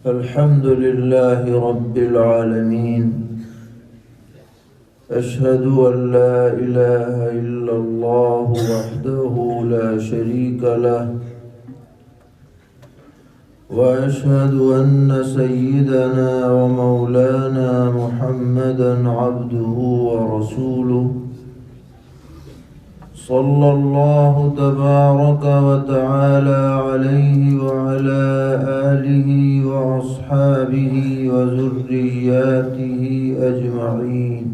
الحمد لله رب العالمين. أشهد أن لا إله إلا الله وحده لا شريك له، وأشهد أن سيدنا ومولانا محمدًا عبده ورسوله، صلى الله تبارك وتعالى عليه وعلى آله وأصحابه وذرياته أجمعين.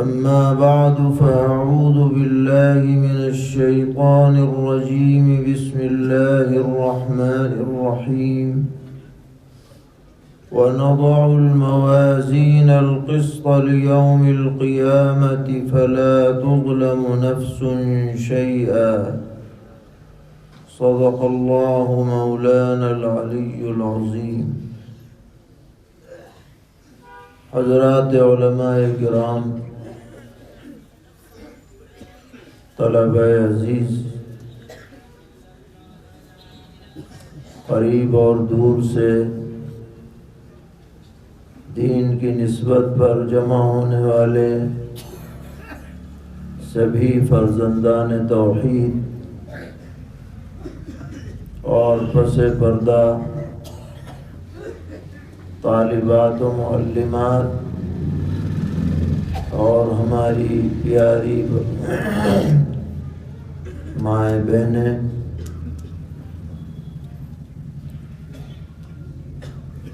أما بعد، فأعوذ بالله من الشيطان الرجيم. بسم الله الرحمن الرحيم. ونضع الموازين القسط ليوم القيامة فلا تظلم نفس شيئا. صدق الله مولانا العلي العظيم. حضرات علماء کرام، طلبہ عزیز، قریب اور دور سے دین کی نسبت پر جمع ہونے والے سبھی فرزندان توحید اور پس پردہ طالبات و معلمات اور ہماری پیاری مائیں بہنیں،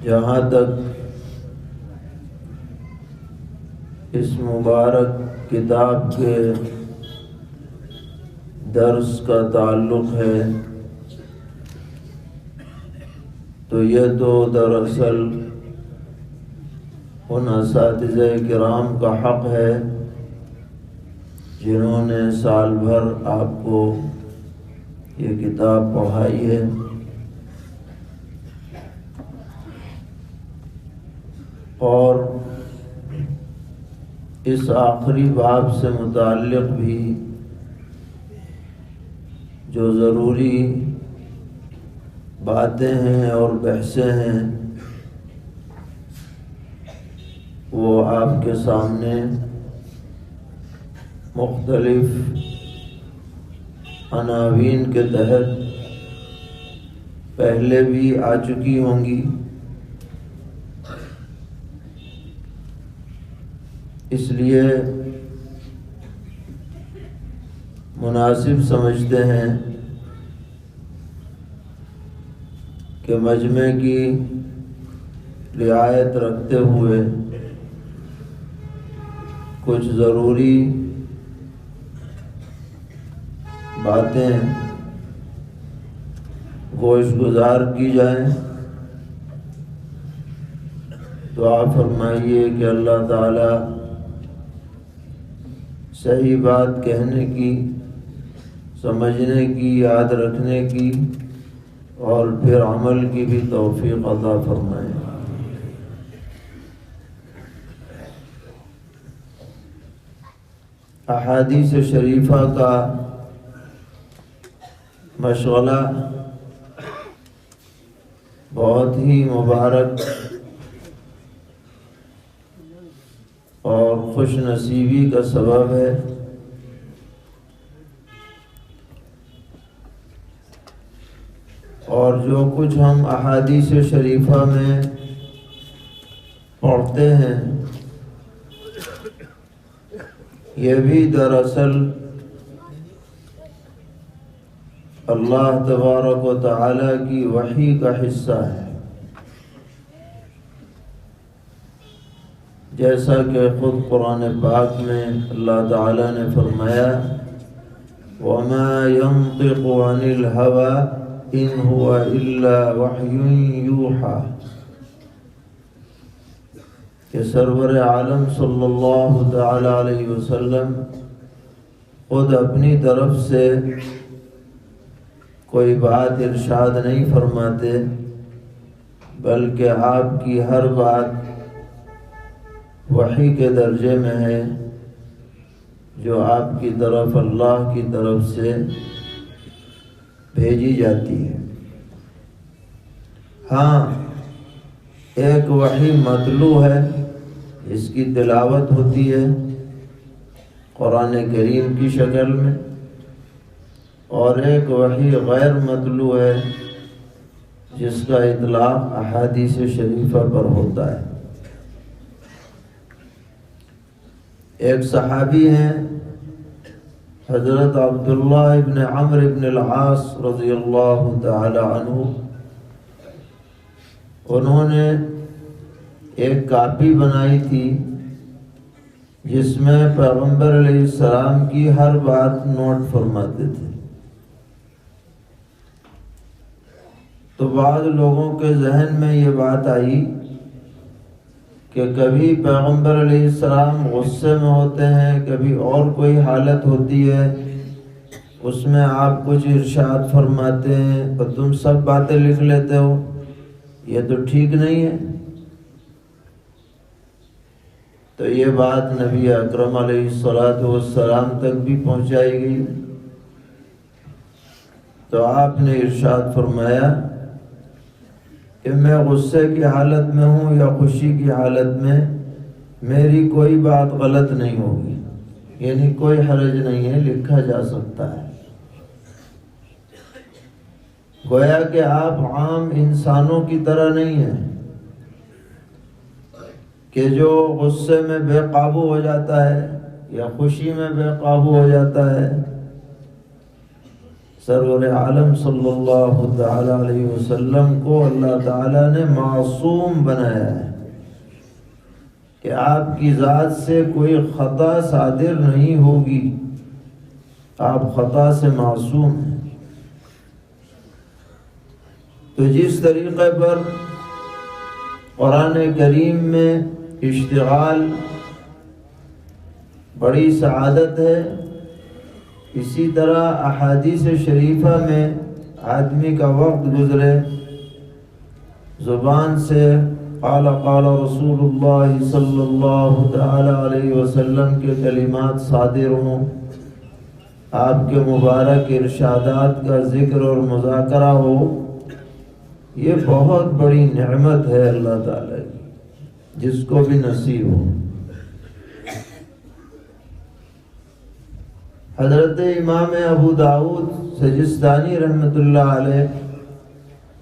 جہاں تک اس مبارک کتاب کے درس کا تعلق ہے، تو یہ تو دراصل ان اساتذہ کرام کا حق ہے جنہوں نے سال بھر آپ کو یہ کتاب پڑھائی ہے، اور اس آخری باب سے متعلق بھی جو ضروری باتیں ہیں اور بحثیں ہیں وہ آپ کے سامنے مختلف عناوین کے تحت پہلے بھی آ چکی ہوں گی، اس لیے مناسب سمجھتے ہیں کہ مجمع کی رعایت رکھتے ہوئے کچھ ضروری باتیں گوش گزار کی جائیں۔ دعا فرمائیے کہ اللہ تعالی صحیح بات کہنے کی، سمجھنے کی، یاد رکھنے کی اور پھر عمل کی بھی توفیق عطا فرمائے۔ احادیث شریفہ کا مشغلہ بہت ہی مبارک اور خوش نصیبی کا سبب ہے، اور جو کچھ ہم احادیث شریفہ میں پڑھتے ہیں یہ بھی دراصل اللہ تبارک و تعالی کی وحی کا حصہ ہے، جیسا کہ خود قرآن پاک میں اللہ تعالی نے فرمایا وَمَا يَنطِقُ عَنِ الْهَوَىٰ إِنْ هُوَ إِلَّا وَحْيٌ يُوحَىٰ، کہ سرور عالم صلی اللہ تعالی علیہ وسلم خود اپنی طرف سے کوئی بات ارشاد نہیں فرماتے، بلکہ آپ کی ہر بات وحی کے درجے میں ہے جو آپ کی طرف اللہ کی طرف سے بھیجی جاتی ہے۔ ہاں ایک وحی متلو ہے، اس کی تلاوت ہوتی ہے قرآن کریم کی شکل میں، اور ایک وحی غیر متلو ہے جس کا اطلاق احادیث شریفہ پر ہوتا ہے۔ ایک صحابی ہیں حضرت عبداللہ ابن عمرو ابن العاص رضی اللہ تعالی عنہ، انہوں نے ایک کاپی بنائی تھی جس میں پیغمبر علیہ السلام کی ہر بات نوٹ فرماتے تھے۔ تو بعض لوگوں کے ذہن میں یہ بات آئی کہ کبھی پیغمبر علیہ السلام غصے میں ہوتے ہیں، کبھی اور کوئی حالت ہوتی ہے، اس میں آپ کچھ ارشاد فرماتے ہیں اور تم سب باتیں لکھ لیتے ہو، یہ تو ٹھیک نہیں ہے۔ تو یہ بات نبی اکرم علیہ السلام تک بھی پہنچائی گئی، تو آپ نے ارشاد فرمایا کہ میں غصے کی حالت میں ہوں یا خوشی کی حالت میں، میری کوئی بات غلط نہیں ہوگی، یعنی کوئی حرج نہیں ہے، لکھا جا سکتا ہے۔ گویا کہ آپ عام انسانوں کی طرح نہیں ہیں کہ جو غصے میں بے قابو ہو جاتا ہے یا خوشی میں بے قابو ہو جاتا ہے۔ سرور عالم صلی اللہ تعالی علیہ وسلم کو اللہ تعالی نے معصوم بنایا ہے کہ آپ کی ذات سے کوئی خطا صادر نہیں ہوگی، آپ خطا سے معصوم ہیں۔ تو جس طریقے پر قرآن کریم میں اشتغال بڑی سعادت ہے، اسی طرح احادیث شریفہ میں آدمی کا وقت گزرے، زبان سے قال قال رسول اللہ صلی اللہ تعالی علیہ وسلم کے کلمات صادر ہوں، آپ کے مبارک ارشادات کا ذکر اور مذاکرہ ہو، یہ بہت بڑی نعمت ہے اللہ تعالی کی، جس کو بھی نصیب ہو۔ حضرت امام ابو داؤد سجستانی رحمۃ اللہ علیہ،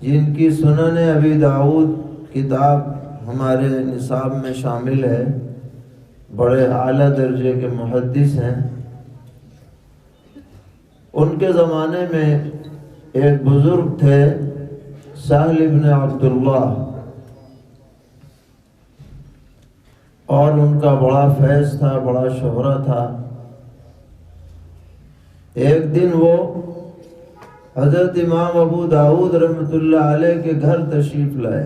جن کی سنن ابی داؤد کتاب ہمارے نصاب میں شامل ہے، بڑے اعلیٰ درجے کے محدث ہیں۔ ان کے زمانے میں ایک بزرگ تھے سہل ابن عبداللہ، اور ان کا بڑا فیض تھا، بڑا شہرہ تھا۔ ایک دن وہ حضرت امام ابو داؤد رحمۃ اللہ علیہ کے گھر تشریف لائے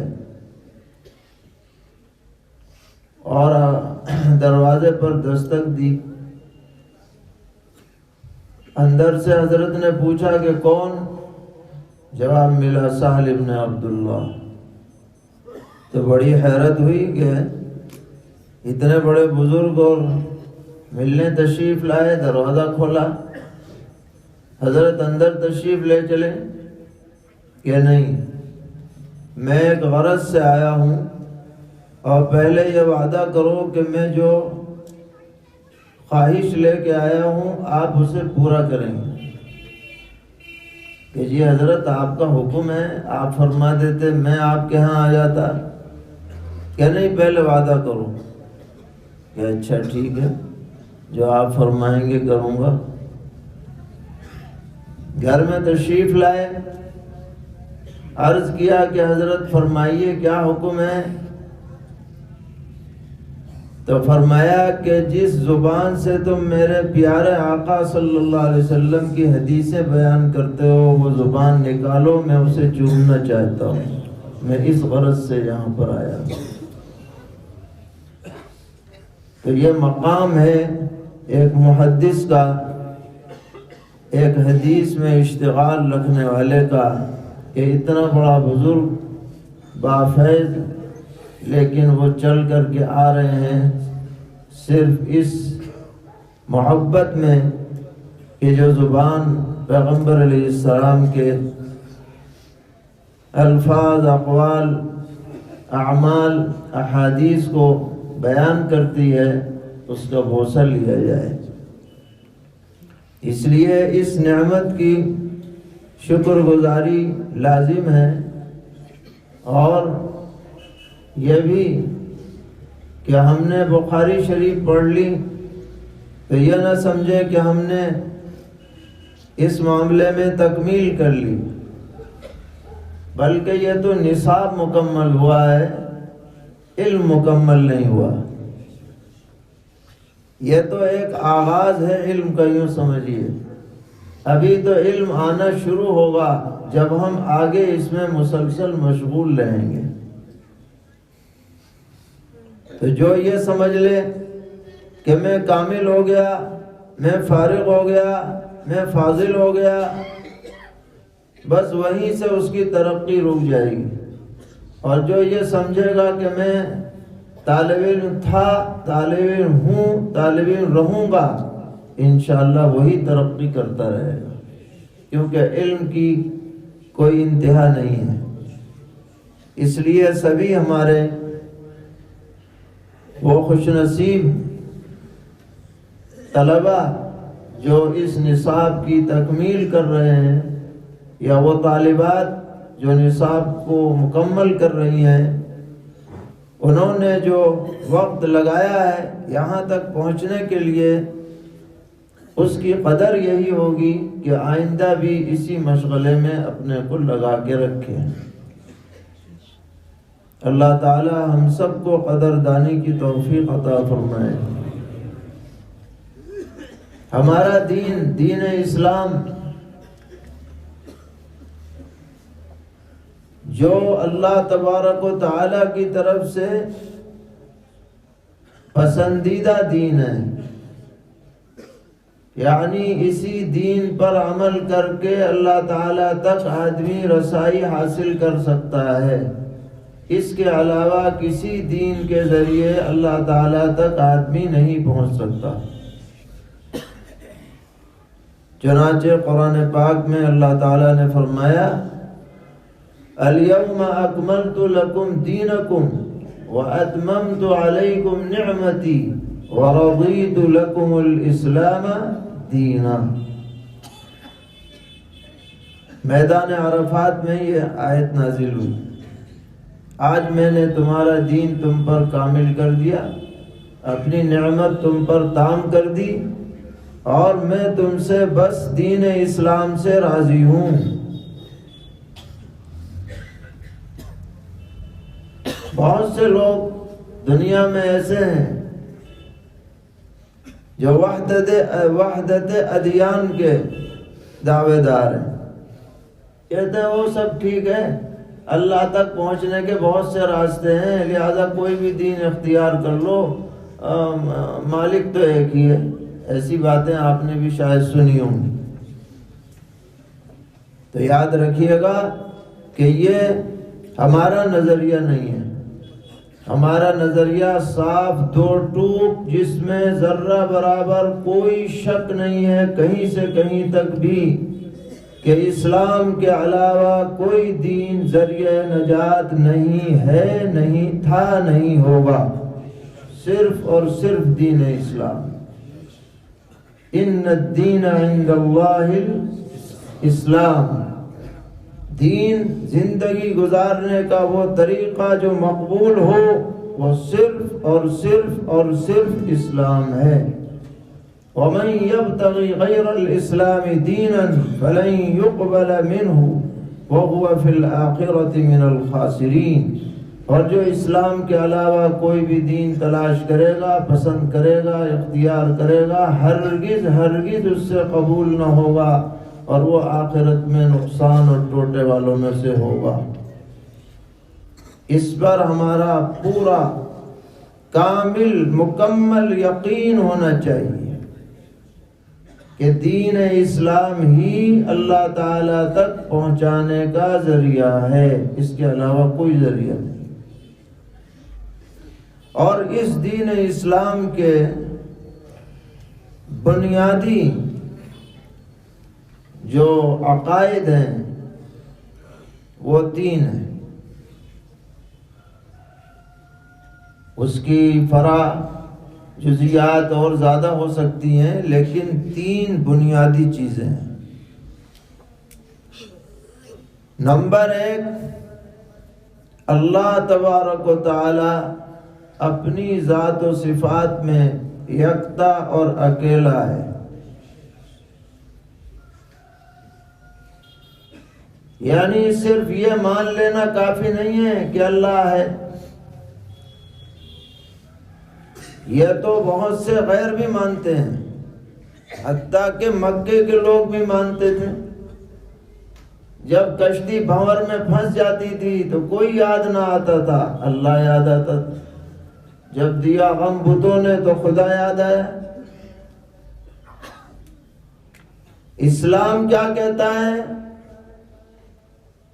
اور دروازے پر دستک دی۔ اندر سے حضرت نے پوچھا کہ کون؟ جواب ملا سہل ابن عبداللہ۔ تو بڑی حیرت ہوئی کہ اتنے بڑے بزرگ اور ملنے تشریف لائے، دروازہ کھولا، حضرت اندر تشریف لے چلے کہ نہیں، میں ایک غرض سے آیا ہوں، اور پہلے یہ وعدہ کرو کہ میں جو خواہش لے کے آیا ہوں آپ اسے پورا کریں گے۔ کہ جی حضرت آپ کا حکم ہے، آپ فرما دیتے میں آپ کے ہاں آ جاتا، کہ نہیں پہلے وعدہ کرو۔ کہ اچھا ٹھیک ہے، جو آپ فرمائیں گے کروں گا۔ گھر میں تشریف لائے، عرض کیا کہ حضرت فرمائیے کیا حکم ہے؟ تو فرمایا کہ جس زبان سے تم میرے پیارے آقا صلی اللہ علیہ وسلم کی حدیثیں بیان کرتے ہو وہ زبان نکالو، میں اسے چومنا چاہتا ہوں، میں اس غرض سے یہاں پر آیا ہوں۔ تو یہ مقام ہے ایک محدث کا، ایک حدیث میں اشتغال رکھنے والے کا، کہ اتنا بڑا بزرگ بافیض، لیکن وہ چل کر کے آ رہے ہیں صرف اس محبت میں کہ جو زبان پیغمبر علیہ السلام کے الفاظ، اقوال، اعمال، احادیث کو بیان کرتی ہے اس کا بوسہ لیا جائے۔ اس لیے اس نعمت کی شکر گزاری لازم ہے، اور یہ بھی کہ ہم نے بخاری شریف پڑھ لی تو یہ نہ سمجھے کہ ہم نے اس معاملے میں تکمیل کر لی، بلکہ یہ تو نصاب مکمل ہوا ہے، علم مکمل نہیں ہوا۔ یہ تو ایک آغاز ہے علم کا، یوں سمجھیے ابھی تو علم آنا شروع ہوگا جب ہم آگے اس میں مسلسل مشغول رہیں گے۔ تو جو یہ سمجھ لے کہ میں کامل ہو گیا، میں فارغ ہو گیا، میں فاضل ہو گیا، بس وہیں سے اس کی ترقی رک جائے گی۔ اور جو یہ سمجھے گا کہ میں طالب علم تھا، طالب علم ہوں، طالب علم رہوں گا، انشاءاللہ وہی ترقی کرتا رہے گا، کیونکہ علم کی کوئی انتہا نہیں ہے۔ اس لیے سبھی ہمارے وہ خوش نصیب طلبہ جو اس نصاب کی تکمیل کر رہے ہیں، یا وہ طالبات جو نصاب کو مکمل کر رہی ہیں، انہوں نے جو وقت لگایا ہے یہاں تک پہنچنے کے لیے، اس کی قدر یہی ہوگی کہ آئندہ بھی اسی مشغلے میں اپنے کو لگا کے رکھیں۔ اللہ تعالی ہم سب کو قدردانی کی توفیق عطا فرمائے۔ ہمارا دین اسلام جو اللہ تبارک و تعالی کی طرف سے پسندیدہ دین ہے، یعنی اسی دین پر عمل کر کے اللہ تعالی تک آدمی رسائی حاصل کر سکتا ہے۔ اس کے علاوہ کسی دین کے ذریعے اللہ تعالی تک آدمی نہیں پہنچ سکتا۔ چنانچہ قرآن پاک میں اللہ تعالی نے فرمایا اليوم اکملت لکم دینکم واتممت علیکم نعمتی ورضیت لکم الاسلام دینا۔ میدان عرفات میں یہ آیت نازل ہوئی، آج میں نے تمہارا دین تم پر کامل کر دیا، اپنی نعمت تم پر تام کر دی، اور میں تم سے بس دین اسلام سے راضی ہوں۔ بہت سے لوگ دنیا میں ایسے ہیں جو وحدت ادیان کے دعوے دار ہیں، کہتے ہیں وہ سب ٹھیک ہے، اللہ تک پہنچنے کے بہت سے راستے ہیں، لہذا کوئی بھی دین اختیار کر لو، مالک تو ایک ہی ہے۔ ایسی باتیں آپ نے بھی شاید سنی ہوں گی۔ تو یاد رکھیے گا کہ یہ ہمارا نظریہ نہیں ہے، ہمارا نظریہ صاف دو ٹوک، جس میں ذرہ برابر کوئی شک نہیں ہے کہیں سے کہیں تک بھی، کہ اسلام کے علاوہ کوئی دین ذریعہ نجات نہیں ہے، نہیں تھا، نہیں ہوگا، صرف اور صرف دین اسلام۔ ان الدین عند اللہ الاسلام، دین زندگی گزارنے کا وہ طریقہ جو مقبول ہو، وہ صرف اور صرف اور صرف اسلام ہے۔ ومن يبتغي غير الاسلام دينا فلن يقبل منه وهو في الآخرة من الخاسرين۔ اور جو اسلام کے علاوہ کوئی بھی دین تلاش کرے گا، پسند کرے گا، اختیار کرے گا، ہرگز ہرگز اس سے قبول نہ ہوگا، اور وہ آخرت میں نقصان اور ٹوٹے والوں میں سے ہوگا۔ اس پر ہمارا پورا کامل مکمل یقین ہونا چاہیے کہ دین اسلام ہی اللہ تعالی تک پہنچانے کا ذریعہ ہے، اس کے علاوہ کوئی ذریعہ نہیں۔ اور اس دین اسلام کے بنیادی جو عقائد ہیں وہ 3 ہے. اس کی فرع جزیات اور زیادہ ہو سکتی ہیں، لیکن 3 بنیادی چیزیں ہیں. نمبر 1، اللہ تبارک و تعالی اپنی ذات و صفات میں یکتا اور اکیلا ہے. یعنی صرف یہ مان لینا کافی نہیں ہے کہ اللہ ہے. یہ تو بہت سے غیر بھی مانتے ہیں، حتیٰ کہ مکے کے لوگ بھی مانتے تھے. جب کشتی بھنور میں پھنس جاتی تھی تو کوئی یاد نہ آتا تھا، اللہ یاد آتا تھا. جب دیا غم بتوں نے تو خدا یاد آیا. اسلام کیا کہتا ہے؟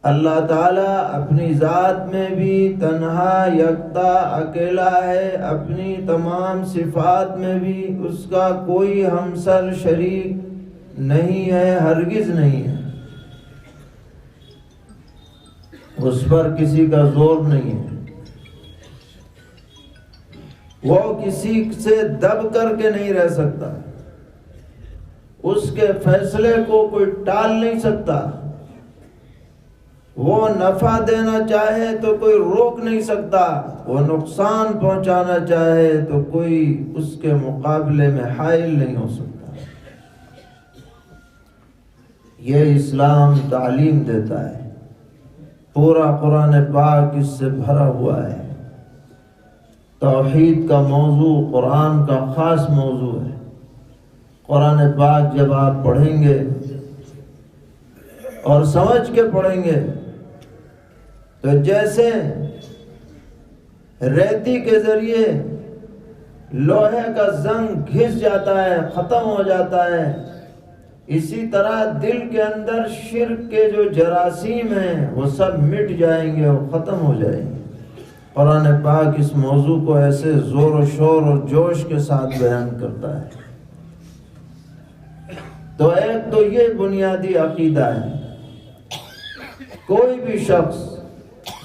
اللہ تعالیٰ اپنی ذات میں بھی تنہا یکتا اکیلا ہے، اپنی تمام صفات میں بھی اس کا کوئی ہمسر شریک نہیں ہے، ہرگز نہیں ہے. اس پر کسی کا زور نہیں ہے. وہ کسی سے دب کر کے نہیں رہ سکتا. اس کے فیصلے کو کوئی ٹال نہیں سکتا. وہ نفع دینا چاہے تو کوئی روک نہیں سکتا، وہ نقصان پہنچانا چاہے تو کوئی اس کے مقابلے میں حائل نہیں ہو سکتا. یہ اسلام تعلیم دیتا ہے. پورا قرآن پاک اس سے بھرا ہوا ہے. توحید کا موضوع قرآن کا خاص موضوع ہے. قرآن پاک جب آپ پڑھیں گے اور سمجھ کے پڑھیں گے تو جیسے ریتی کے ذریعے لوہے کا زنگ گھس جاتا ہے، ختم ہو جاتا ہے، اسی طرح دل کے اندر شرک کے جو جراثیم ہیں وہ سب مٹ جائیں گے اور ختم ہو جائیں گے. قرآن پاک اس موضوع کو ایسے زور و شور اور جوش کے ساتھ بیان کرتا ہے. تو ایک تو یہ بنیادی عقیدہ ہے. کوئی بھی شخص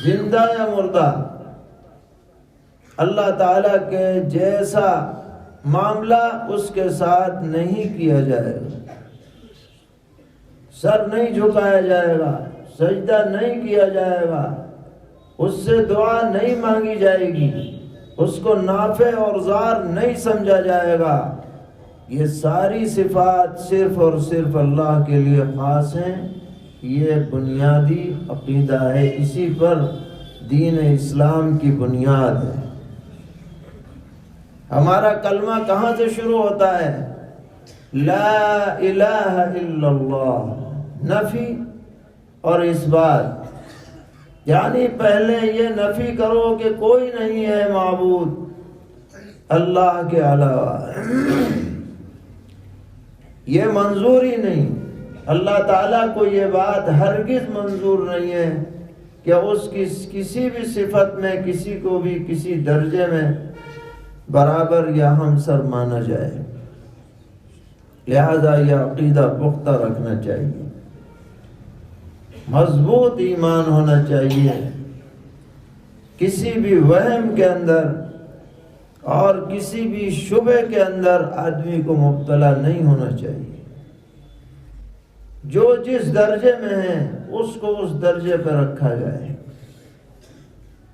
زندہ یا مردہ اللہ تعالیٰ کے جیسا معاملہ اس کے ساتھ نہیں کیا جائے گا. سر نہیں جھکایا جائے گا، سجدہ نہیں کیا جائے گا، اس سے دعا نہیں مانگی جائے گی، اس کو نافع اور ضار نہیں سمجھا جائے گا. یہ ساری صفات صرف اور صرف اللہ کے لیے خاص ہیں. یہ بنیادی عقیدہ ہے. اسی پر دین اسلام کی بنیاد ہے. ہمارا کلمہ کہاں سے شروع ہوتا ہے؟ لا الہ الا اللہ، نفی اور اثبات. یعنی پہلے یہ نفی کرو کہ کوئی نہیں ہے معبود اللہ کے علاوہ. یہ منظور ہی نہیں. اللہ تعالیٰ کو یہ بات ہرگز منظور نہیں ہے کہ اس کی کسی بھی صفت میں کسی کو بھی کسی درجے میں برابر یا ہمسر مانا جائے. لہذا یہ عقیدہ پختہ رکھنا چاہیے، مضبوط ایمان ہونا چاہیے. کسی بھی وہم کے اندر اور کسی بھی شبہ کے اندر آدمی کو مبتلا نہیں ہونا چاہیے. جو جس درجے میں ہے اس کو اس درجے پہ رکھا جائے.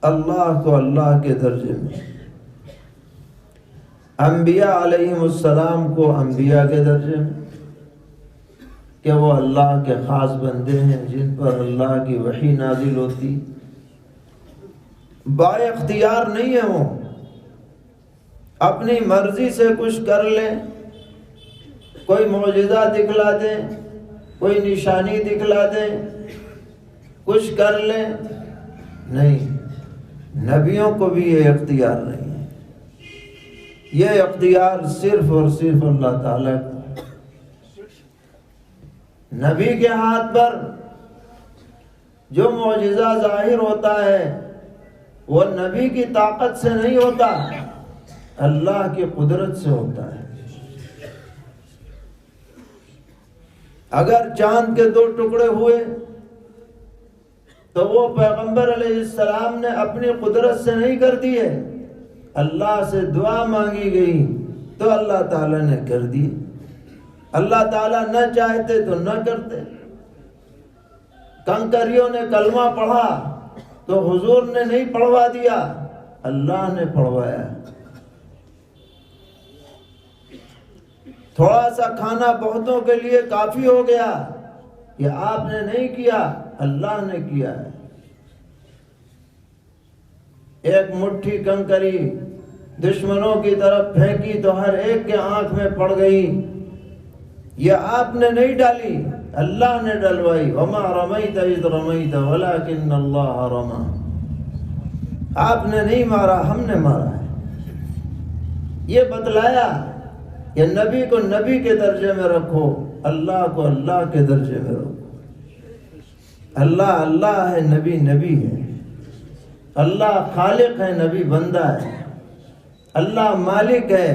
اللہ کو اللہ کے درجے میں، انبیاء علیہم السلام کو انبیاء کے درجے میں کہ وہ اللہ کے خاص بندے ہیں جن پر اللہ کی وحی نازل ہوتی. با اختیار نہیں ہے، وہ اپنی مرضی سے کچھ کر لیں، کوئی معجزہ دکھلا دیں، کوئی نشانی دکھلا دیں، کچھ کر لیں. نہیں، نبیوں کو بھی یہ اختیار نہیں ہے. یہ اختیار صرف اور صرف اللہ تعالیٰ کا. نبی کے ہاتھ پر جو معجزہ ظاہر ہوتا ہے وہ نبی کی طاقت سے نہیں ہوتا، اللہ کی قدرت سے ہوتا ہے. اگر چاند کے 2 ٹکڑے ہوئے تو وہ پیغمبر علیہ السلام نے اپنی قدرت سے نہیں کر دی ہے، اللہ سے دعا مانگی گئی تو اللہ تعالیٰ نے کر دی۔ اللہ تعالیٰ نہ چاہتے تو نہ کرتے۔ کنکریوں نے کلمہ پڑھا تو حضور نے نہیں پڑھوا دیا، اللہ نے پڑھوایا۔ تھوڑا سا کھانا بہتوں کے لیے کافی ہو گیا، یہ آپ نے نہیں کیا، اللہ نے کیا ہے۔ ایک مٹھی کنکری دشمنوں کی طرف پھینکی تو ہر ایک کے آنکھ میں پڑ گئی، یہ آپ نے نہیں ڈالی، اللہ نے ڈلوائی۔ وما رمیت اذ رمیت ولکن اللہ رمی۔ آپ نے نہیں مارا، ہم نے مارا ہے۔ یہ بتلایا کہ نبی کو نبی کے درجے میں رکھو، اللہ کو اللہ کے درجے میں رکھو۔ اللہ اللہ ہے، نبی نبی ہے۔ اللہ خالق ہے، نبی بندہ ہے۔ اللہ مالک ہے،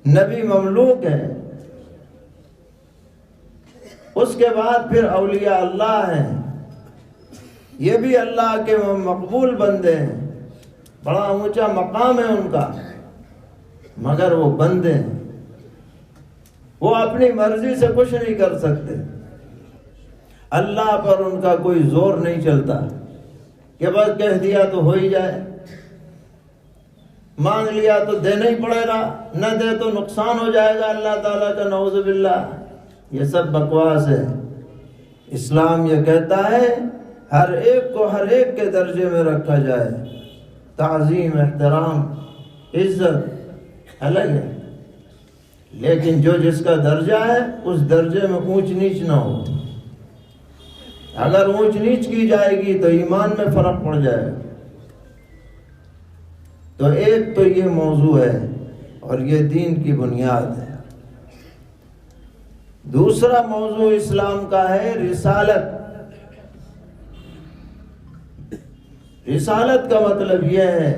نبی مملوک ہے۔ اس کے بعد پھر اولیاء اللہ ہیں، یہ بھی اللہ کے مقبول بندے ہیں، بڑا اونچا مقام ہے ان کا، مگر وہ بندے ہیں، وہ اپنی مرضی سے کچھ نہیں کر سکتے۔ اللہ پر ان کا کوئی زور نہیں چلتا کہ بس کہہ دیا تو ہو ہی جائے، مانگ لیا تو دینا ہی پڑے گا، نہ دے تو نقصان ہو جائے گا اللہ تعالیٰ کا، نعوذ باللہ۔ یہ سب بکواس ہے۔ اسلام یہ کہتا ہے ہر ایک کو ہر ایک کے درجے میں رکھا جائے، تعظیم، احترام، عزت الگ ہے، لیکن جو جس کا درجہ ہے اس درجے میں اونچ نیچ نہ ہو۔ اگر اونچ نیچ کی جائے گی تو ایمان میں فرق پڑ جائے گا۔ تو ایک تو یہ موضوع ہے اور یہ دین کی بنیاد ہے۔ دوسرا موضوع اسلام کا ہے رسالت۔ رسالت کا مطلب یہ ہے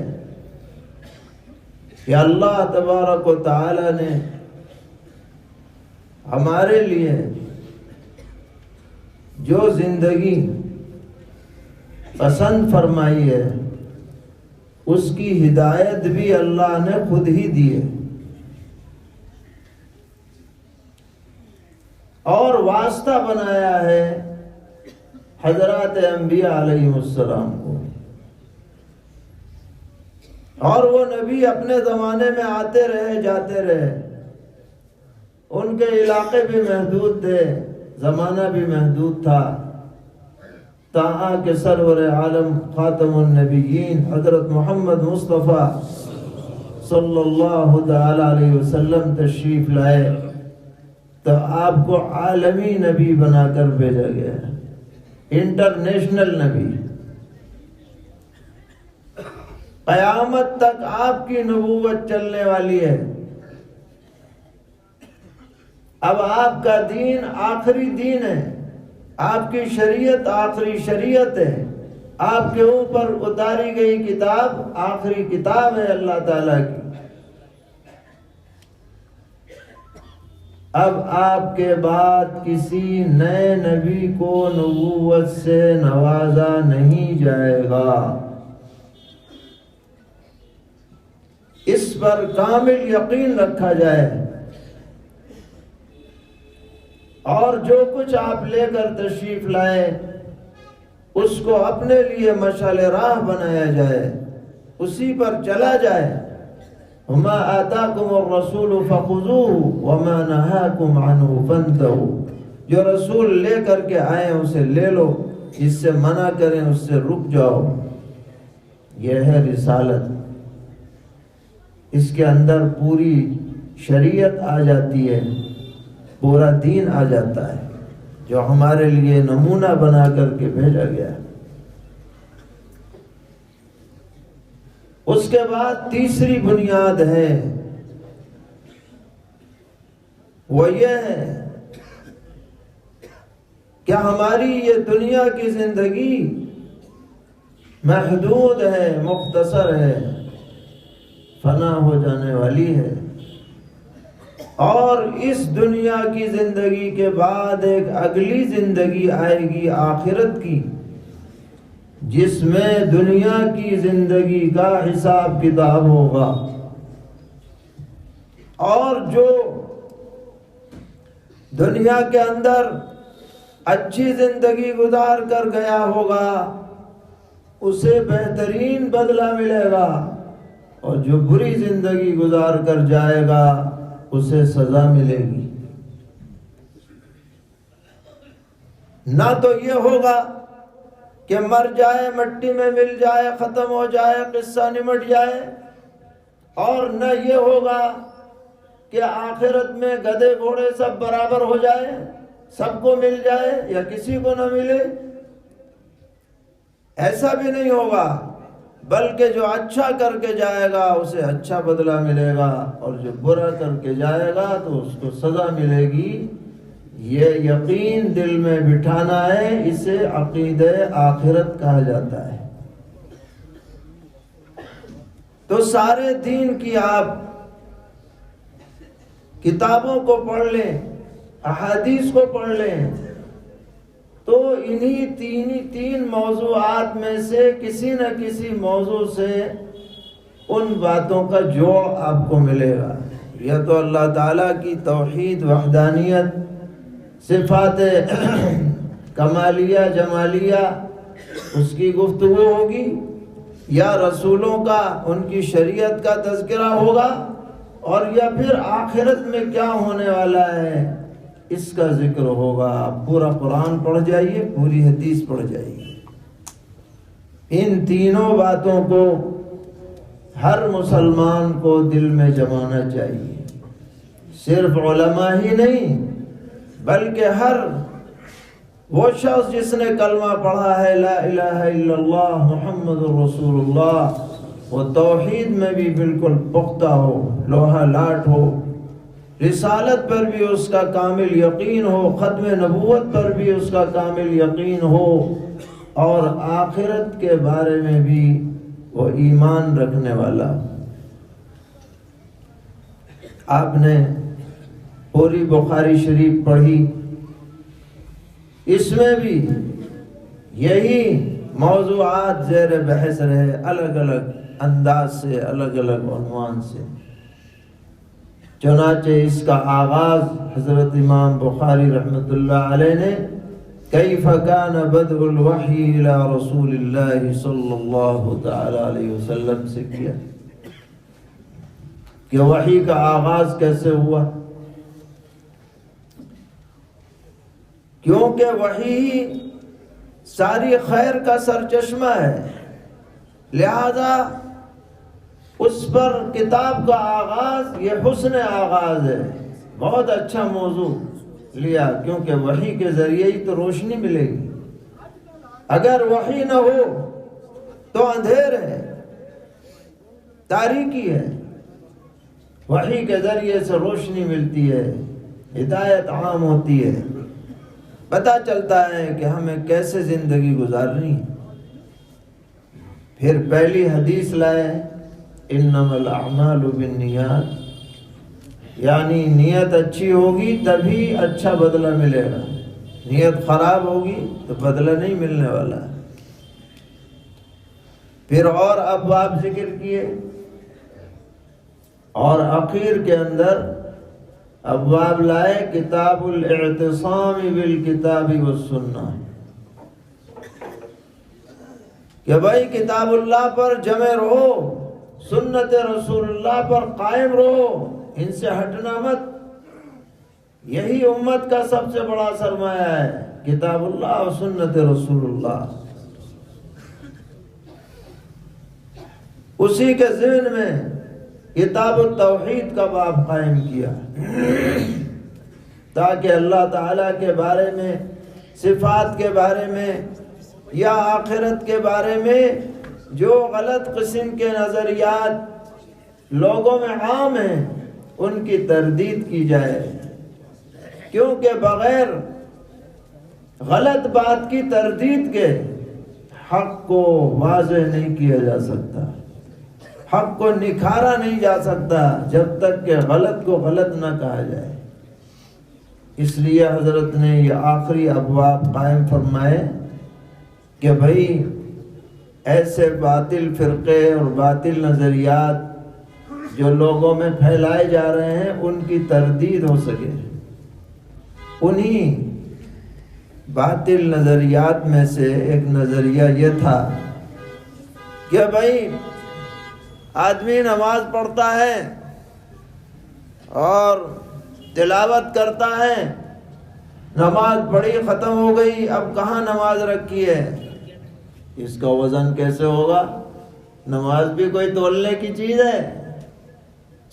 کہ اللہ تبارک و تعالی نے ہمارے لیے جو زندگی پسند فرمائی ہے اس کی ہدایت بھی اللہ نے خود ہی دی ہے، اور واسطہ بنایا ہے حضرات انبیاء علیہ السلام کو۔ اور وہ نبی اپنے زمانے میں آتے رہے جاتے رہے، ان کے علاقے بھی محدود تھے، زمانہ بھی محدود تھا، تاہا کہ سرور عالم خاتم النبیین حضرت محمد مصطفیٰ صلی اللہ تعالی علیہ وسلم تشریف لائے تو آپ کو عالمی نبی بنا کر بھیجا گیا، انٹرنیشنل نبی۔ قیامت تک آپ کی نبوت چلنے والی ہے۔ اب آپ کا دین آخری دین ہے، آپ کی شریعت آخری شریعت ہے، آپ کے اوپر اتاری گئی کتاب آخری کتاب ہے اللہ تعالیٰ کی۔ اب آپ کے بعد کسی نئے نبی کو نبوت سے نوازا نہیں جائے گا، اس پر کامل یقین رکھا جائے۔ اور جو کچھ آپ لے کر تشریف لائے اس کو اپنے لیے مشعل راہ بنایا جائے، اسی پر چلا جائے۔ وما آتاکم الرسول فخذوه وما نهاکم عنه فانتهوا، جو رسول لے کر کے آئے اسے لے لو، جس سے منع کریں اس سے رک جاؤ۔ یہ ہے رسالت۔ اس کے اندر پوری شریعت آ جاتی ہے، پورا دین آ جاتا ہے جو ہمارے لیے نمونہ بنا کر کے بھیجا گیا ہے۔ اس کے بعد تیسری بنیاد ہے، وہ یہ ہے کہ ہماری یہ دنیا کی زندگی محدود ہے، مختصر ہے، فنا ہو جانے والی ہے، اور اس دنیا کی زندگی کے بعد ایک اگلی زندگی آئے گی آخرت کی، جس میں دنیا کی زندگی کا حساب کتاب ہوگا، اور جو دنیا کے اندر اچھی زندگی گزار کر گیا ہوگا اسے بہترین بدلہ ملے گا، اور جو بری زندگی گزار کر جائے گا اسے سزا ملے گی۔ نہ تو یہ ہوگا کہ مر جائے، مٹی میں مل جائے، ختم ہو جائے، قصہ نمٹ جائے، اور نہ یہ ہوگا کہ آخرت میں گدھے گھوڑے سب برابر ہو جائے، سب کو مل جائے یا کسی کو نہ ملے۔ ایسا بھی نہیں ہوگا، بلکہ جو اچھا کر کے جائے گا اسے اچھا بدلہ ملے گا، اور جو برا کر کے جائے گا تو اس کو سزا ملے گی۔ یہ یقین دل میں بٹھانا ہے، اسے عقیدہ آخرت کہا جاتا ہے۔ تو سارے دین کی آپ کتابوں کو پڑھ لیں، احادیث کو پڑھ لیں، تو انہی تین موضوعات میں سے کسی نہ کسی موضوع سے ان باتوں کا جوڑ آپ کو ملے گا۔ یا تو اللہ تعالیٰ کی توحید، وحدانیت، صفات کمالیہ جمالیہ اس کی گفتگو ہوگی، یا رسولوں کا، ان کی شریعت کا تذکرہ ہوگا، اور یا پھر آخرت میں کیا ہونے والا ہے اس کا ذکر ہوگا۔ آپ پورا قرآن پڑھ جائیے، پوری حدیث پڑھ جائیے۔ ان تینوں باتوں کو ہر مسلمان کو دل میں جمانا چاہیے، صرف علماء ہی نہیں بلکہ ہر وہ شخص جس نے کلمہ پڑھا ہے لا الہ الا اللہ محمد رسول اللہ، وہ توحید میں بھی بالکل پختہ ہو، لوہا لاٹ ہو، رسالت پر بھی اس کا کامل یقین ہو، ختم نبوت پر بھی اس کا کامل یقین ہو، اور آخرت کے بارے میں بھی وہ ایمان رکھنے والا۔ آپ نے پوری بخاری شریف پڑھی، اس میں بھی یہی موضوعات زیر بحث رہے، الگ الگ انداز سے، الگ الگ عنوان سے۔ چنانچہ اس کا آغاز حضرت امام بخاری رحمۃ اللہ علیہ نے کیف کان بدء الوحی الی رسول اللہ صلی اللہ تعالی علیہ وسلم سے کیا، کہ وحی کا آغاز کیسے ہوا، کیونکہ وحی ساری خیر کا سرچشمہ ہے، لہذا اس پر کتاب کا آغاز یہ حسن آغاز ہے۔ بہت اچھا موضوع لیا، کیونکہ وحی کے ذریعے ہی تو روشنی ملے گی۔ اگر وحی نہ ہو تو اندھیر ہے، تاریکی ہے۔ وحی کے ذریعے سے روشنی ملتی ہے، ہدایت عام ہوتی ہے، پتہ چلتا ہے کہ ہمیں کیسے زندگی گزارنی ہے۔ پھر پہلی حدیث لائے انما الاعمال بالنیات، یعنی نیت اچھی ہوگی تبھی اچھا بدلہ ملے گا، نیت خراب ہوگی تو بدلہ نہیں ملنے والا۔ پھر اور ابواب ذکر کیے، اور اخیر کے اندر ابواب لائے کتاب الاعتصام بالکتاب والسنہ، کہ بھائی کتاب اللہ پر جمع رہو، سنت رسول اللہ پر قائم رہو، ان سے ہٹنا مت۔ یہی امت کا سب سے بڑا سرمایہ ہے، کتاب اللہ اور سنت رسول اللہ۔ اسی کے ضمن میں کتاب التوحید کا باب قائم کیا، تاکہ اللہ تعالیٰ کے بارے میں، صفات کے بارے میں یا آخرت کے بارے میں جو غلط قسم کے نظریات لوگوں میں عام ہیں ان کی تردید کی جائے، کیونکہ بغیر غلط بات کی تردید کے حق کو واضح نہیں کیا جا سکتا، حق کو نکھارا نہیں جا سکتا جب تک کہ غلط کو غلط نہ کہا جائے۔ اس لیے حضرت نے یہ آخری ابواب قائم فرمائے کہ بھائی ایسے باطل فرقے اور باطل نظریات جو لوگوں میں پھیلائے جا رہے ہیں ان کی تردید ہو سکے۔ انہی باطل نظریات میں سے ایک نظریہ یہ تھا کہ بھائی آدمی نماز پڑھتا ہے اور تلاوت کرتا ہے، نماز پڑھی ختم ہو گئی، اب کہاں نماز رکھی ہے؟ اس کا وزن کیسے ہوگا؟ نماز بھی کوئی تولنے کی چیز ہے؟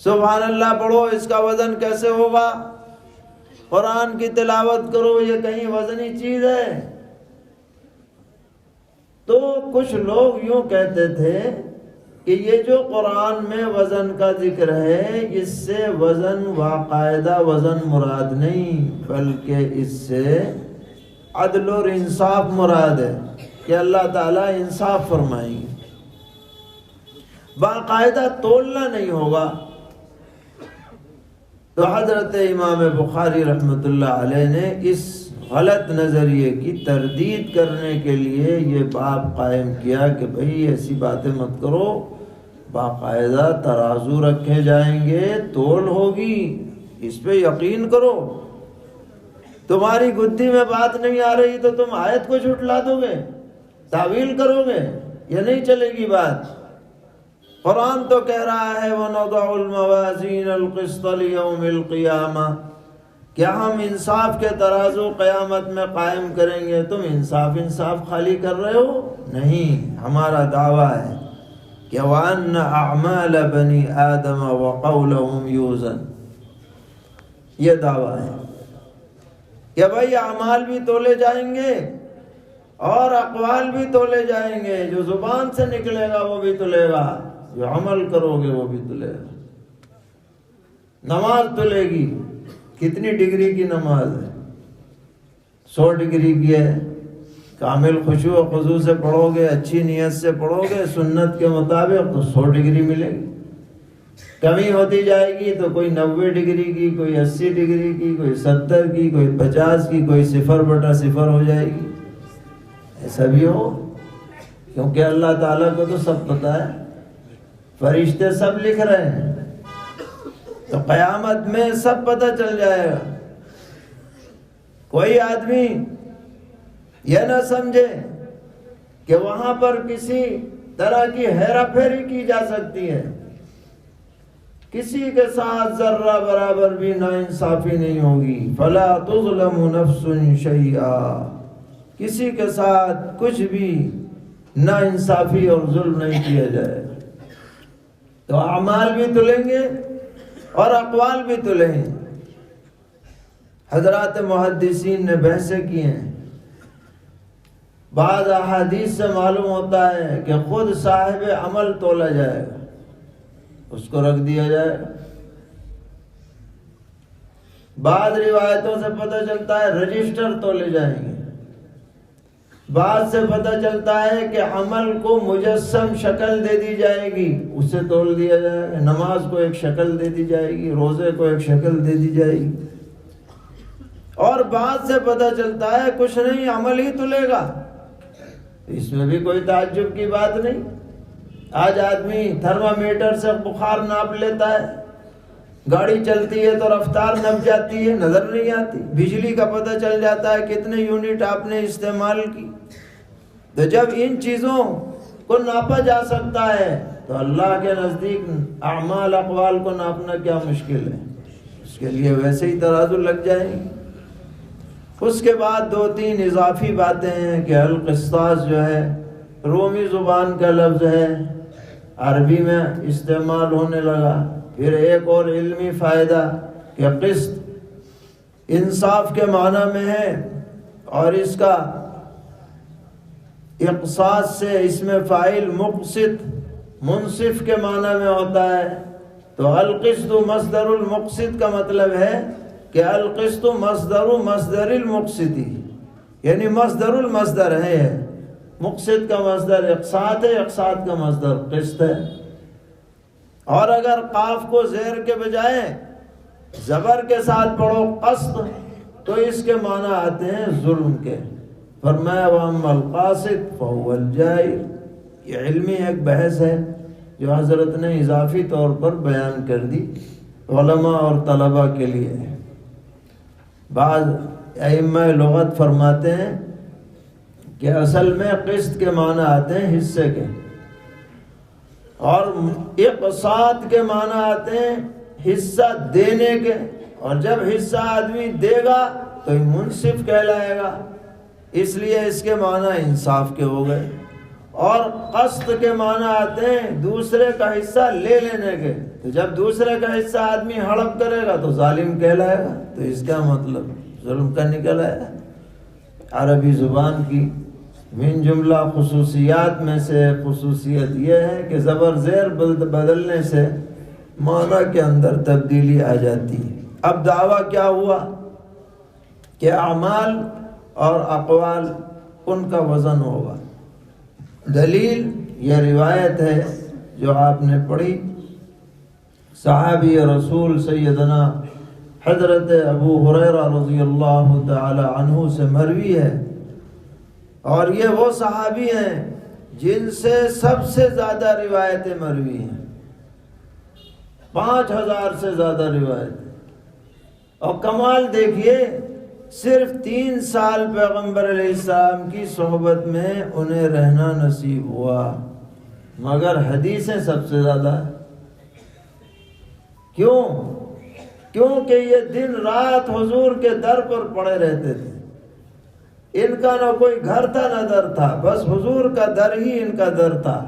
سبحان اللہ پڑھو، اس کا وزن کیسے ہوگا؟ قرآن کی تلاوت کرو، یہ کہیں وزنی چیز ہے؟ تو کچھ لوگ یوں کہتے تھے کہ یہ جو قرآن میں وزن کا ذکر ہے، اس سے وزن باقاعدہ وزن مراد نہیں، بلکہ اس سے عدل اور انصاف مراد ہے کہ اللہ تعالیٰ انصاف فرمائیں گے، باقاعدہ تولنا نہیں ہوگا۔ تو حضرت امام بخاری رحمۃ اللہ علیہ نے اس غلط نظریے کی تردید کرنے کے لیے یہ باب قائم کیا کہ بھئی ایسی باتیں مت کرو، باقاعدہ ترازو رکھے جائیں گے، تول ہوگی، اس پہ یقین کرو۔ تمہاری گدھی میں بات نہیں آ رہی تو تم آیت کو جھٹلا دو گے، تعویل کرو گے، یہ نہیں چلے گی بات۔ قرآن تو کہہ رہا ہے وَنَضَعُ الْمَوَازِينَ الْقِسْطَ لِيَوْمِ الْقِيَامَةِ، کیا ہم انصاف کے ترازو قیامت میں قائم کریں گے؟ تم انصاف خالی کر رہے ہو؟ نہیں، ہمارا دعویٰ ہے کہ وَأَنَّ أَعْمَالَ بَنِي آدَمَ وَقَوْلَهُمْ يُوزَنُ، یہ دعویٰ ہے کہ بھائی اعمال بھی تولے جائیں گے اور اقوال بھی تولے جائیں گے، جو زبان سے نکلے گا وہ بھی تلے گا، جو عمل کرو گے وہ بھی تلے گا۔ نماز تلے گی، کتنی ڈگری کی نماز ہے؟ 100 ڈگری کی ہے، کامل خشوع و خضوع سے پڑھو گے، اچھی نیت سے پڑھو گے سنت کے مطابق تو 100 ڈگری ملے گی۔ کمی ہوتی جائے گی تو کوئی 90 ڈگری کی، کوئی 80 ڈگری کی، کوئی 70 کی، کوئی 50 کی، کوئی 0/0 ہو جائے گی۔ ایسا بھی ہو، کیونکہ اللہ تعالیٰ کو تو سب پتہ ہے، فرشتے سب لکھ رہے ہیں، تو قیامت میں سب پتہ چل جائے گا۔ کوئی آدمی یہ نہ سمجھے کہ وہاں پر کسی طرح کی ہیرا پھیری کی جا سکتی ہے، کسی کے ساتھ ذرہ برابر بھی ناانصافی نہیں ہوگی۔ فلا تظلم نفس شیئا، کسی کے ساتھ کچھ بھی ناانصافی اور ظلم نہیں کیا جائے۔ تو اعمال بھی تلیں گے اور اقوال بھی تلیں گے۔ حضرات محدثین نے بحثیں کی ہیں، بعض احادیث سے معلوم ہوتا ہے کہ خود صاحب عمل تولا جائے گا، اس کو رکھ دیا جائے گا۔ بعض روایتوں سے پتہ چلتا ہے رجسٹر تولے جائیں گے، بعض سے پتہ چلتا ہے کہ عمل کو مجسم شکل دے دی جائے گی، اسے تول دیا جائے گا۔ نماز کو ایک شکل دے دی جائے گی، روزے کو ایک شکل دے دی جائے گی۔ اور بعض سے پتہ چلتا ہے کچھ نہیں، عمل ہی تلے گا، اس میں بھی کوئی تعجب کی بات نہیں۔ آج آدمی تھرمامیٹر سے بخار ناپ لیتا ہے، گاڑی چلتی ہے تو رفتار نپ جاتی ہے، نظر نہیں آتی۔ بجلی کا پتہ چل جاتا ہے کتنے یونٹ آپ نے استعمال کی۔ تو جب ان چیزوں کو ناپا جا سکتا ہے تو اللہ کے نزدیک اعمال اقوال کو ناپنا کیا مشکل ہے؟ اس کے لیے ویسے ہی ترازو لگ جائیں گے۔ اس کے بعد 2-3 اضافی باتیں ہیں کہ القسطاس جو ہے رومی زبان کا لفظ ہے، عربی میں استعمال ہونے لگا۔ پھر ایک اور علمی فائدہ کہ قسط انصاف کے معنی میں ہے، اور اس کا اقساط سے اس میں فاعل مقسط منصف کے معنی میں ہوتا ہے۔ تو القسط مصدر المقسط کا مطلب ہے کہ القسط مصدر المقسطی، یعنی مصدر المصدر ہے، مقسط کا مصدر اقساط ہے، اقساط کا مصدر قسط ہے۔ اور اگر قاف کو زیر کے بجائے زبر کے ساتھ پڑھو قسط، تو اس کے معنی آتے ہیں ظلم کے۔ فرمایا وَأَمَّا الْقَاسِطُ فَهُوَ الْجَائِرُ، یہ علمی ایک بحث ہے جو حضرت نے اضافی طور پر بیان کر دی علماء اور طلباء کے لیے۔ بعض ائمہ لغت فرماتے ہیں کہ اصل میں قسط کے معنی آتے ہیں حصے کے، اور اقساط کے معنی آتے ہیں حصہ دینے کے، اور جب حصہ آدمی دے گا تو منصف کہلائے گا، اس لیے اس کے معنی انصاف کے ہو گئے۔ اور قسط کے معنی آتے ہیں دوسرے کا حصہ لے لینے کے، تو جب دوسرے کا حصہ آدمی ہڑپ کرے گا تو ظالم کہلائے گا، تو اس کا مطلب ظلم کا نکل آیا۔ عربی زبان کی من جملہ خصوصیات میں سے خصوصیت یہ ہے کہ زبر زیر بدلنے سے معنی کے اندر تبدیلی آ جاتی ہے۔ اب دعویٰ کیا ہوا کہ اعمال اور اقوال ان کا وزن ہوگا۔ دلیل یہ روایت ہے جو آپ نے پڑھی، صحابی رسول سیدنا حضرت ابو ہریرہ رضی اللہ تعالی عنہ سے مروی ہے، اور یہ وہ صحابی ہیں جن سے سب سے زیادہ روایتیں مروی ہیں، 5000 سے زیادہ روایتیں۔ اور کمال دیکھیے، صرف 3 سال پیغمبر علیہ السلام کی صحبت میں انہیں رہنا نصیب ہوا، مگر حدیثیں سب سے زیادہ ہیں۔ کیوں؟ کیونکہ یہ دن رات حضور کے در پر پڑے رہتے تھے، ان کا نہ کوئی گھر تھا نہ در تھا، بس حضور کا در ہی ان کا در تھا۔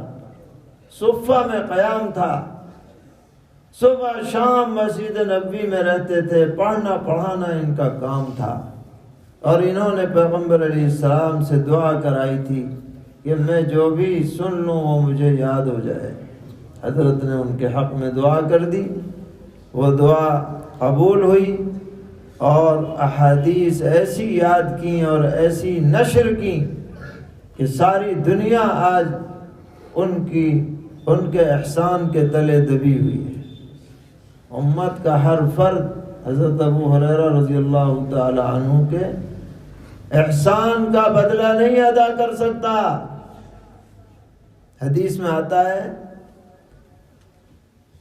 صفہ میں قیام تھا، صبح شام مسجد نبوی میں رہتے تھے، پڑھنا پڑھانا ان کا کام تھا، اور انہوں نے پیغمبر علیہ السلام سے دعا کرائی تھی کہ میں جو بھی سن لوں وہ مجھے یاد ہو جائے۔ حضرت نے ان کے حق میں دعا کر دی، وہ دعا قبول ہوئی، اور احادیث ایسی یاد کی اور ایسی نشر کی کہ ساری دنیا آج ان کے احسان کے تلے دبی ہوئی ہے۔ امت کا ہر فرد حضرت ابو ہریرہ رضی اللہ تعالی عنہ کے احسان کا بدلہ نہیں ادا کر سکتا۔ حدیث میں آتا ہے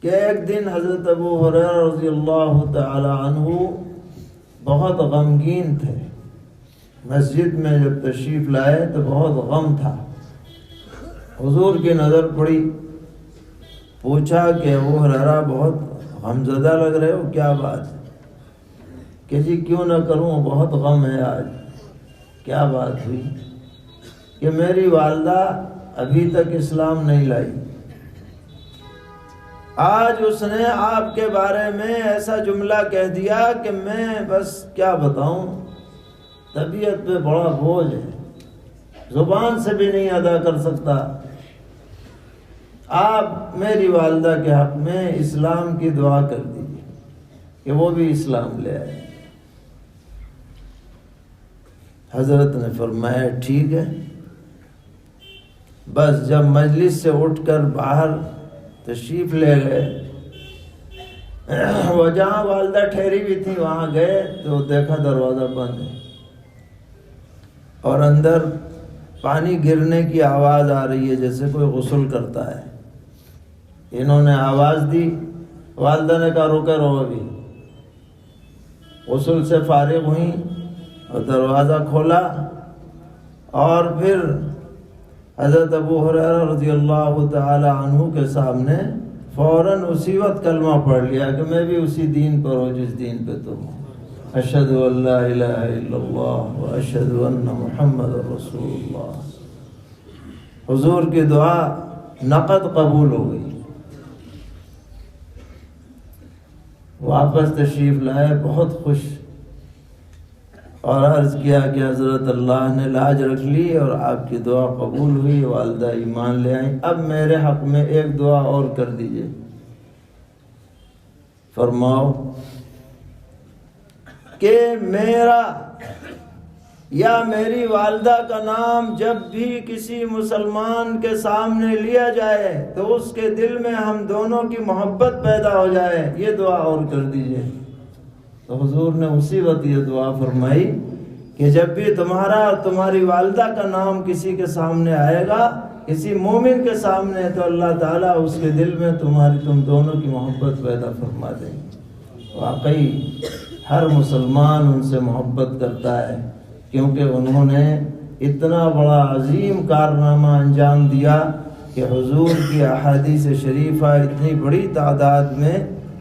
کہ ایک دن حضرت ابو ہریرہ رضی اللہ تعالی عنہ بہت غمگین تھے، مسجد میں جب تشریف لائے تو بہت غم تھا۔ حضور کی نظر پڑی، پوچھا کہ ابو ہریرہ بہت غمزدہ لگ رہے ہو، کیا بات ہے؟ کہ جی کیوں نہ کروں، بہت غم ہے آج۔ کیا بات ہوئی؟ کہ میری والدہ ابھی تک اسلام نہیں لائی، آج اس نے آپ کے بارے میں ایسا جملہ کہہ دیا کہ میں بس کیا بتاؤں، طبیعت پہ بڑا بوجھ ہے، زبان سے بھی نہیں ادا کر سکتا۔ آپ میری والدہ کے حق میں اسلام کی دعا کر دیجیے کہ وہ بھی اسلام لے آئے۔ حضرت نے فرمایا ٹھیک ہے۔ بس جب مجلس سے اٹھ کر باہر تشریف لے گئے، وہ جہاں والدہ ٹھہری ہوئی تھی وہاں گئے تو دیکھا دروازہ بند ہے، اور اندر پانی گرنے کی آواز آ رہی ہے جیسے کوئی غسل کرتا ہے۔ انہوں نے آواز دی، والدہ نے کہا رکو ابھی، غسل سے فارغ ہوئیں اور دروازہ کھولا، اور پھر حضرت ابو ہریرہ رضی اللہ تعالی عنہ کے سامنے فوراً اسی وقت کلمہ پڑھ لیا کہ میں بھی اسی دین پر ہوں جس دین پہ تم ہو، اشہد ان لا الہ الا اللہ و اشہد ان محمد رسول اللہ۔ حضور کی دعا نقد قبول ہو گئی۔ واپس تشریف لائے بہت خوش، اور عرض کیا کہ حضرت اللہ نے لاج رکھ لی اور آپ کی دعا قبول ہوئی، والدہ ایمان لے آئیں، اب میرے حق میں ایک دعا اور کر دیجئے۔ فرماؤ کہ میرا یا میری والدہ کا نام جب بھی کسی مسلمان کے سامنے لیا جائے تو اس کے دل میں ہم دونوں کی محبت پیدا ہو جائے، یہ دعا اور کر دیجئے۔ تو حضور نے اسی وقت یہ دعا فرمائی کہ جب بھی تمہارا اور تمہاری والدہ کا نام کسی کے سامنے آئے گا، کسی مومن کے سامنے تو اللہ تعالیٰ اس کے دل میں تم دونوں کی محبت پیدا فرما دیں گے۔ واقعی ہر مسلمان ان سے محبت کرتا ہے، کیونکہ انہوں نے اتنا بڑا عظیم کارنامہ انجام دیا کہ حضور کی احادیث شریفہ اتنی بڑی تعداد میں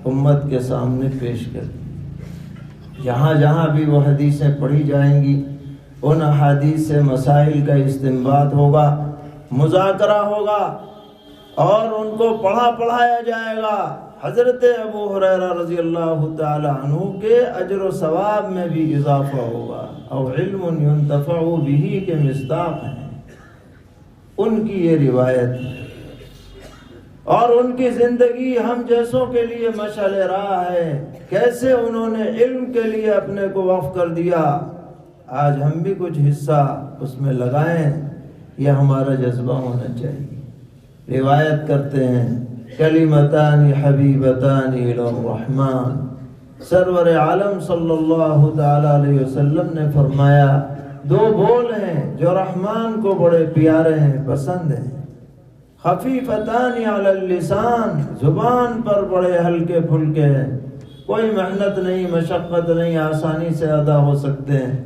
امت کے سامنے پیش کر دی۔ جہاں جہاں بھی وہ حدیثیں پڑھی جائیں گی، ان احادیث سے مسائل کا استنباط ہوگا، مذاکرہ ہوگا اور ان کو پڑھایا جائے گا۔ حضرت ابو ہریرہ رضی اللہ تعالی عنہ کے اجر و ثواب میں بھی اضافہ ہوگا، او علم ينتفع به کے مصداق ہیں ان کی یہ روایت ہے، اور ان کی زندگی ہم جیسوں کے لیے مشعل راہ ہے۔ کیسے انہوں نے علم کے لیے اپنے کو وقف کر دیا، آج ہم بھی کچھ حصہ اس میں لگائیں، یہ ہمارا جذبہ ہونا چاہیے۔ روایت کرتے ہیں کلمتان حبیبتان الی الرحمن، سرور عالم صلی اللہ تعالی علیہ وسلم نے فرمایا دو بول ہیں جو رحمان کو بڑے پیارے ہیں، پسند ہیں، خفیفتان علی اللسان، زبان پر بڑے ہلکے پھلکے ہیں، کوئی محنت نہیں، مشقت نہیں، آسانی سے ادا ہو سکتے ہیں،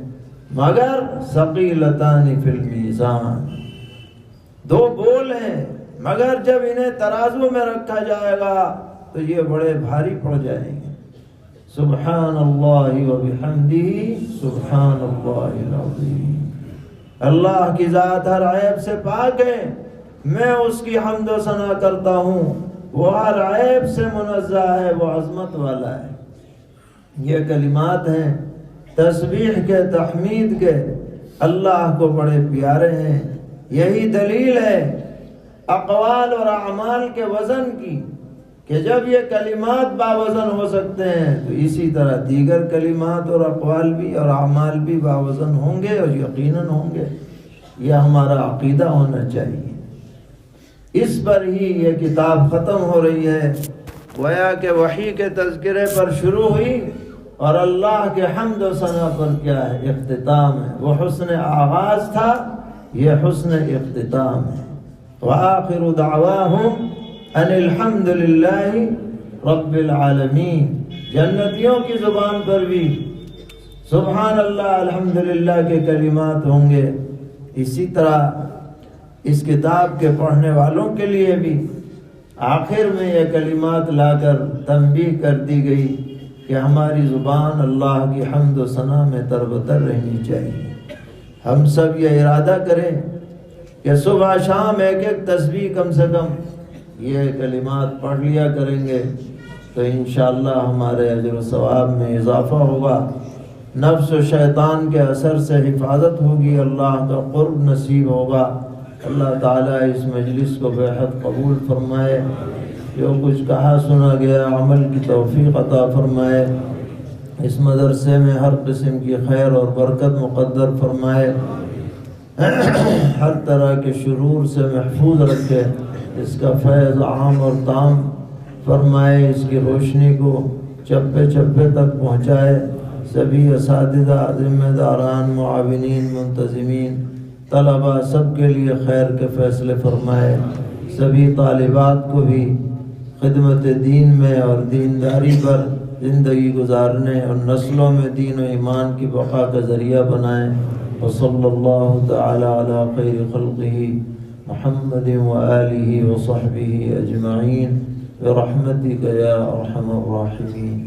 مگر ثقیلتان فی المیزان، دو بول ہیں مگر جب انہیں ترازو میں رکھا جائے گا تو یہ بڑے بھاری پڑ جائیں گے۔ سبحان اللہ وبحمدہ سبحان اللہ العظیم، اللہ کی ذات ہر عیب سے پاک ہے، میں اس کی حمد و ثنا کرتا ہوں، وہ ہر عیب سے منزہ ہے، وہ عظمت والا ہے۔ یہ کلمات ہیں تسبیح کے، تحمید کے، اللہ کو بڑے پیارے ہیں۔ یہی دلیل ہے اقوال اور اعمال کے وزن کی، کہ جب یہ کلمات باوزن ہو سکتے ہیں تو اسی طرح دیگر کلمات اور اقوال بھی اور اعمال بھی باوزن ہوں گے، اور یقیناً ہوں گے۔ یہ ہمارا عقیدہ ہونا چاہیے۔ اس پر ہی یہ کتاب ختم ہو رہی ہے، گویا کہ وحی کے تذکرے پر شروع ہوئی اور اللہ کے حمد و ثنا پر کیا ہے، اختتام ہے۔ وہ حسن آغاز تھا، یہ حسن اختتام ہے۔ وآخر دعواہم ان الحمد للہ رب العالمین، جنتیوں کی زبان پر بھی سبحان اللہ الحمدللہ کے کلمات ہوں گے۔ اسی طرح اس کتاب کے پڑھنے والوں کے لیے بھی آخر میں یہ کلمات لا کر تنبیہ کر دی گئی کہ ہماری زبان اللہ کی حمد و ثنا میں تربتر رہنی چاہیے۔ ہم سب یہ ارادہ کریں کہ صبح شام ایک ایک تسبیح کم سے کم یہ کلمات پڑھ لیا کریں گے تو انشاءاللہ ہمارے اجر و ثواب میں اضافہ ہوگا، نفس و شیطان کے اثر سے حفاظت ہوگی، اللہ کا قرب نصیب ہوگا۔ اللہ تعالیٰ اس مجلس کو بے حد قبول فرمائے، جو کچھ کہا سنا گیا عمل کی توفیق عطا فرمائے، اس مدرسے میں ہر قسم کی خیر اور برکت مقدر فرمائے، ہر طرح کے شرور سے محفوظ رکھے، اس کا فیض عام اور تام فرمائے، اس کی روشنی کو چپے چپے تک پہنچائے۔ سبھی اساتذہ، ذمہ داران، معاونین، منتظمین، طلباء سب کے لیے خیر کے فیصلے فرمائے۔ سبھی طالبات کو بھی خدمت دین میں اور دینداری پر زندگی گزارنے اور نسلوں میں دین و ایمان کی بقا کا ذریعہ بنائیں۔ وصلی اللہ تعالی علی خیر خلقہ محمد وآلہ وصحبہ اجمعین برحمتک یا ارحم الراحمین۔